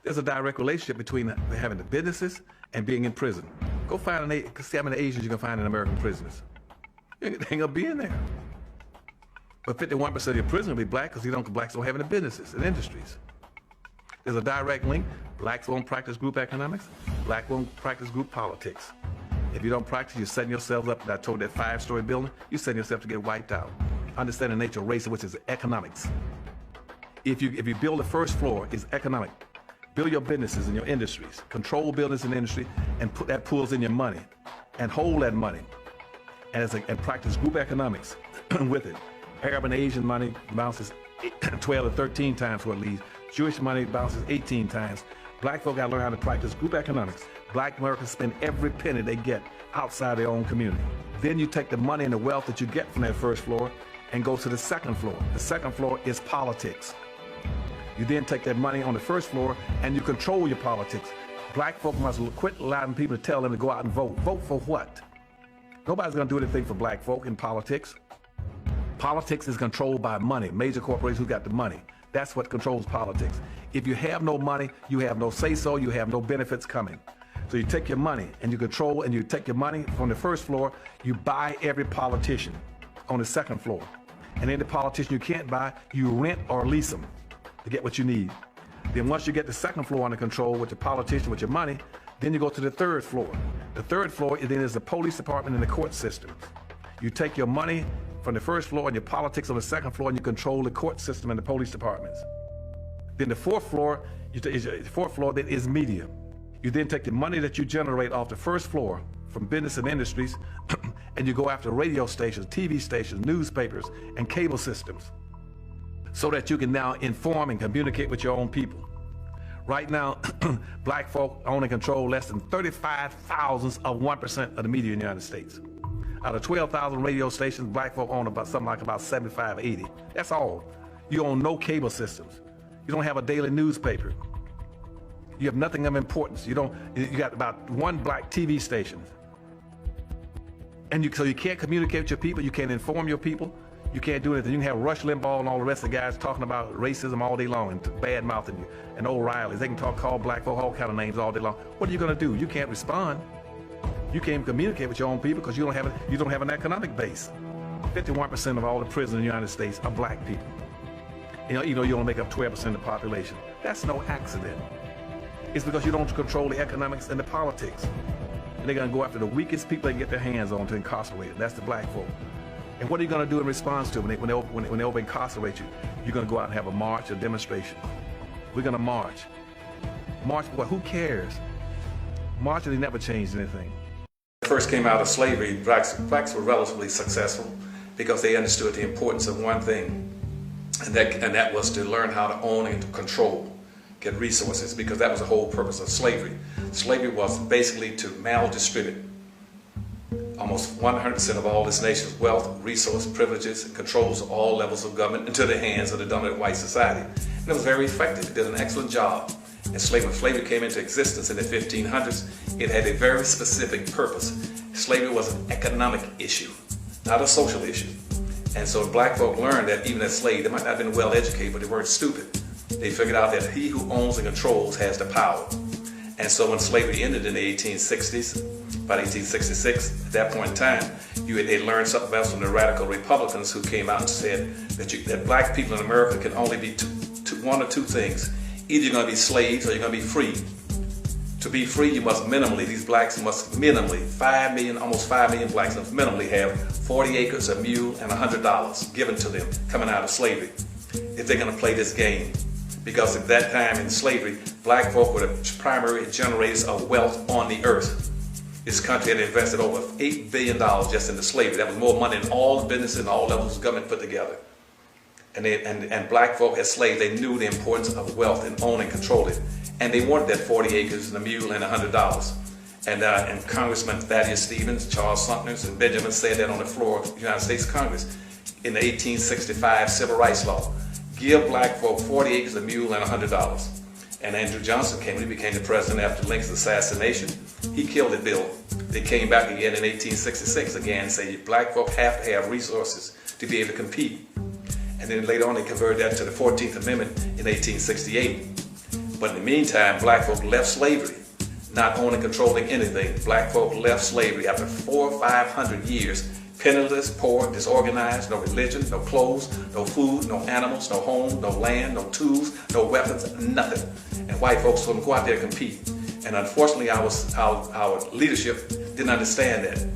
There's a direct relationship between having the businesses and being in prison. Go find see how many Asians you can find in American prisons. You ain't gonna be in there. But 51% of your prisoners will be black because blacks don't have any businesses and industries. There's a direct link. Blacks won't practice group economics. Black won't practice group politics. If you don't practice, you're setting yourself up. I told that 5-story building, you're setting yourself to get wiped out. Understand the nature of race, which is economics. If you build the first floor, it's economic. Build your businesses and your industries. Control business and industry, and put that pools in your money, and hold that money, and practice group economics with it. Arab and Asian money bounces 12 to 13 times what it leaves. Jewish money bounces 18 times. Black folk got to learn how to practice group economics. Black Americans spend every penny they get outside their own community. Then you take the money and the wealth that you get from that first floor and go to the second floor. The second floor is politics. You then take that money on the first floor and you control your politics. Black folk must quit allowing people to tell them to go out and vote. Vote for what? Nobody's going to do anything for black folk in politics. Politics is controlled by money, major corporations who got the money. That's what controls politics. If you have no money, you have no say-so, you have no benefits coming. So you take your money and you control, and you take your money from the first floor, you buy every politician on the second floor. And any politician you can't buy, you rent or lease them to get what you need. Then once you get the second floor under control with your politician, with your money, then you go to the third floor. The third floor then is the police department and the court system. You take your money from the first floor and your politics on the second floor, and you control the court system and the police departments. Then the fourth floor, then is media. You then take the money that you generate off the first floor from business and industries, and you go after radio stations, TV stations, newspapers, and cable systems, so that you can now inform and communicate with your own people. Right now, black folk own and control less than 35 thousandths of 1% of the media in the United States. Out of 12,000 radio stations, black folk own about 75, 80. That's all. You own no cable systems. You don't have a daily newspaper. You have nothing of importance. You got about one black TV station. And so you can't communicate with your people, you can't inform your people, you can't do anything. You can have Rush Limbaugh and all the rest of the guys talking about racism all day long and bad-mouthing you, and O'Reilly's. They can call black folk all kind of names all day long. What are you gonna do? You can't respond. You can't communicate with your own people because you don't have an economic base. 51% of all the prisoners in the United States are black people. You know you only make up 12% of the population. That's no accident. It's because you don't control the economics and the politics. And they're gonna go after the weakest people they can get their hands on to incarcerate them. That's the black folk. And what are you gonna do in response to when they over incarcerate you? You're gonna go out and have a march, a demonstration. We're gonna march. March for what? Who cares? Marching, they never changed anything. First came out of slavery, blacks were relatively successful because they understood the importance of one thing, and that was to learn how to own and to control, get resources, because that was the whole purpose of slavery. Slavery was basically to maldistribute almost 100% of all this nation's wealth, resource, privileges, and controls of all levels of government into the hands of the dominant white society. And it was very effective. It did an excellent job. And when slavery came into existence in the 1500s, it had a very specific purpose. Slavery was an economic issue, not a social issue. And so black folk learned that even as slaves, they might not have been well educated, but they weren't stupid. They figured out that he who owns and controls has the power. And so when slavery ended in the 1860s, about 1866, at that point in time, they learned something else from the radical Republicans who came out and said that black people in America can only be one or two things. Either you're going to be slaves or you're going to be free. To be free, you must minimally, these blacks must minimally, 5 million, almost 5 million blacks must minimally have 40 acres, a mule, and $100 given to them coming out of slavery if they're going to play this game. Because at that time in slavery, black folk were the primary generators of wealth on the earth. This country had invested over $8 billion just into slavery. That was more money than all the businesses and all levels of government put together. And black folk as slaves, they knew the importance of wealth and owning and controlling. And they wanted that 40 acres and a mule and $100. And Congressman Thaddeus Stevens, Charles Sumner, and Benjamin said that on the floor of the United States Congress in the 1865 Civil Rights Law. Give black folk 40 acres, a mule, and $100. And Andrew Johnson came, when he became the president after Lincoln's assassination, he killed the bill. They came back again in 1866 again and said black folk have to have resources to be able to compete. And then later on they converted that to the 14th Amendment in 1868. But in the meantime, black folk left slavery, not owning, controlling anything. Black folk left slavery after 400 or 500 years, penniless, poor, disorganized, no religion, no clothes, no food, no animals, no home, no land, no tools, no weapons, nothing. And white folks told them, go out there and compete. And unfortunately, our leadership didn't understand that.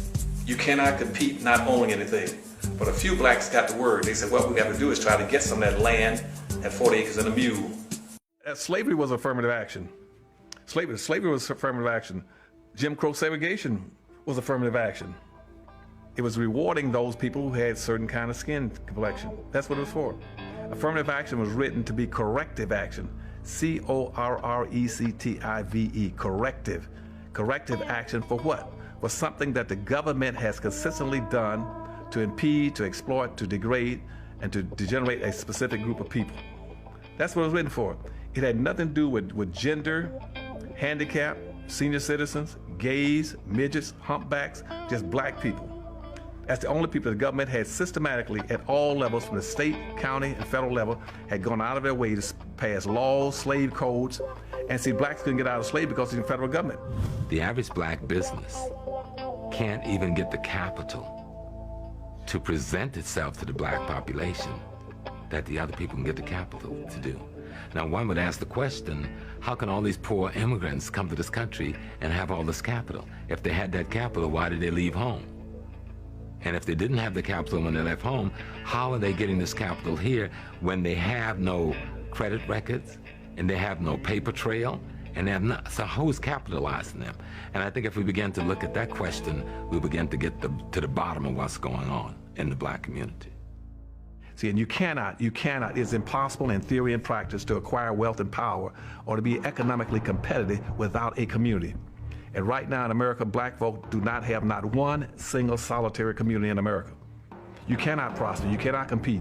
You cannot compete not owning anything. But a few blacks got the word. They said, what we got to do is try to get some of that land at 40 acres and a mule. Slavery was affirmative action. Slavery was affirmative action. Jim Crow segregation was affirmative action. It was rewarding those people who had certain kind of skin complexion. That's what it was for. Affirmative action was written to be corrective action. C-O-R-R-E-C-T-I-V-E, corrective. Corrective action for what? For something that the government has consistently done to impede, to exploit, to degrade, and to degenerate a specific group of people. That's what it was written for. It had nothing to do with gender, handicap, senior citizens, gays, midgets, humpbacks, just black people. That's the only people the government had systematically at all levels, from the state, county, and federal level, had gone out of their way to pass laws, slave codes, and see, blacks couldn't get out of slavery because of the federal government. The average black business can't even get the capital to present itself to the black population that the other people can get the capital to do. Now, one would ask the question, how can all these poor immigrants come to this country and have all this capital? If they had that capital, why did they leave home? And if they didn't have the capital when they left home, how are they getting this capital here when they have no credit records and they have no paper trail and they have not? So who's capitalizing them? And I think if we begin to look at that question, we'll begin to get to the bottom of what's going on in the black community. See, and you cannot, it's impossible in theory and practice to acquire wealth and power or to be economically competitive without a community. And right now in America, black folk do not have not one single solitary community in America. You cannot prosper, you cannot compete.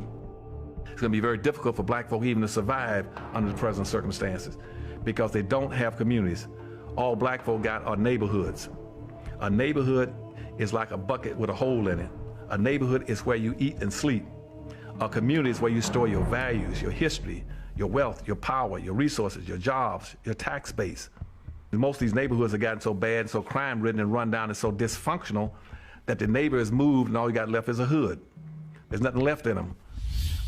It's going to be very difficult for black folk even to survive under the present circumstances because they don't have communities. All black folk got are neighborhoods. A neighborhood is like a bucket with a hole in it. A neighborhood is where you eat and sleep. A community is where you store your values, your history, your wealth, your power, your resources, your jobs, your tax base. Most of these neighborhoods have gotten so bad, so crime-ridden and run down and so dysfunctional that the neighbor has moved and all you got left is a hood. There's nothing left in them.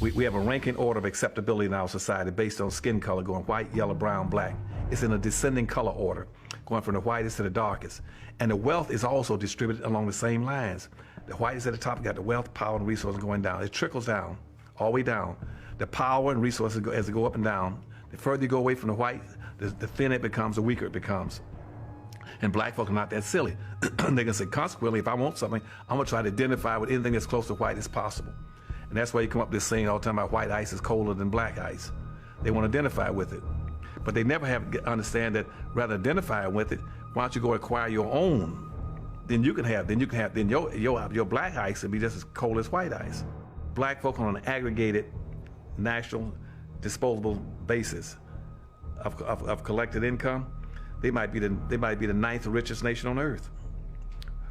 We have a ranking order of acceptability in our society based on skin color, going white, yellow, brown, black. It's in a descending color order, going from the whitest to the darkest. And the wealth is also distributed along the same lines. The whitest at the top got the wealth, power, and resources going down. It trickles down, all the way down. The power and resources, as they go up and down, the further you go away from the white, the thinner it becomes, the weaker it becomes. And black folk are not that silly. They can say, consequently, if I want something, I'm gonna try to identify with anything as close to white as possible. And that's why you come up with this saying all the time about white ice is colder than black ice. They want to identify with it. But they never understand that rather than identify with it, why don't you go acquire your own? Then your black ice will be just as cold as white ice. Black folk on an aggregated national disposable basis of collected income, they might be the 9th richest nation on earth.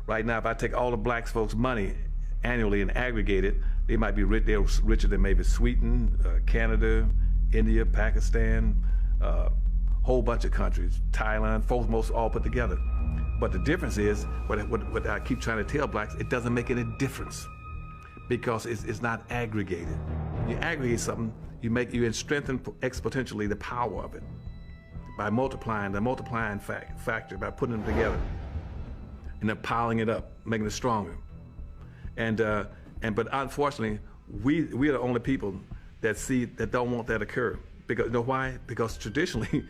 Right now, if I take all the black folks' money annually and aggregate it, they might be rich. They're richer than maybe Sweden, Canada, India, Pakistan, whole bunch of countries, Thailand, folks most all put together. But the difference is, what I keep trying to tell blacks, it doesn't make any difference because it's not aggregated. You aggregate something, you strengthen exponentially the power of it by multiplying factor, by putting them together and then piling it up, making it stronger. But unfortunately, we are the only people that don't want that to occur. Because you know why? Because traditionally,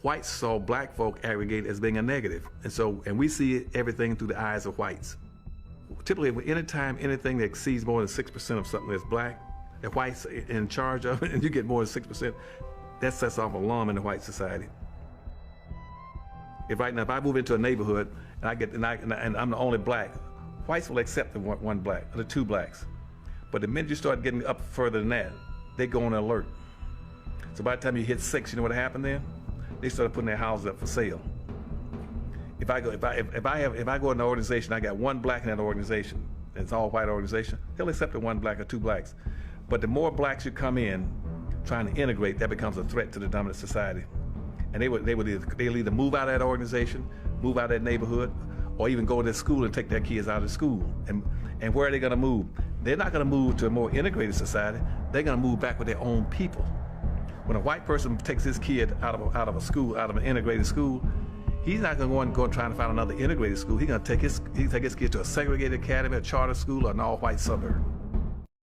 whites saw black folk aggregate as being a negative, and we see everything through the eyes of whites. Typically, anytime anything that exceeds more than 6% of something that's black, that whites are in charge of it, and you get more than 6%, that sets off an alarm in the white society. If I move into a neighborhood and I'm the only black, whites will accept the one black or the two blacks. But the minute you start getting up further than that, they go on alert. So by the time you hit 6, you know what happened then? They started putting their houses up for sale. If I go in an organization, I got one black in that organization, and it's all white organization, they'll accept the one black or two blacks. But the more blacks you come in, trying to integrate, that becomes a threat to the dominant society. and they'll either move out of that organization, move out of that neighborhood, or even go to their school and take their kids out of school. And where are they going to move? They're not going to move to a more integrated society. They're going to move back with their own people. When a white person takes his kid out of a school, out of an integrated school, he's not going to go and try to find another integrated school. He's going to take his kid to a segregated academy, a charter school, or an all-white suburb.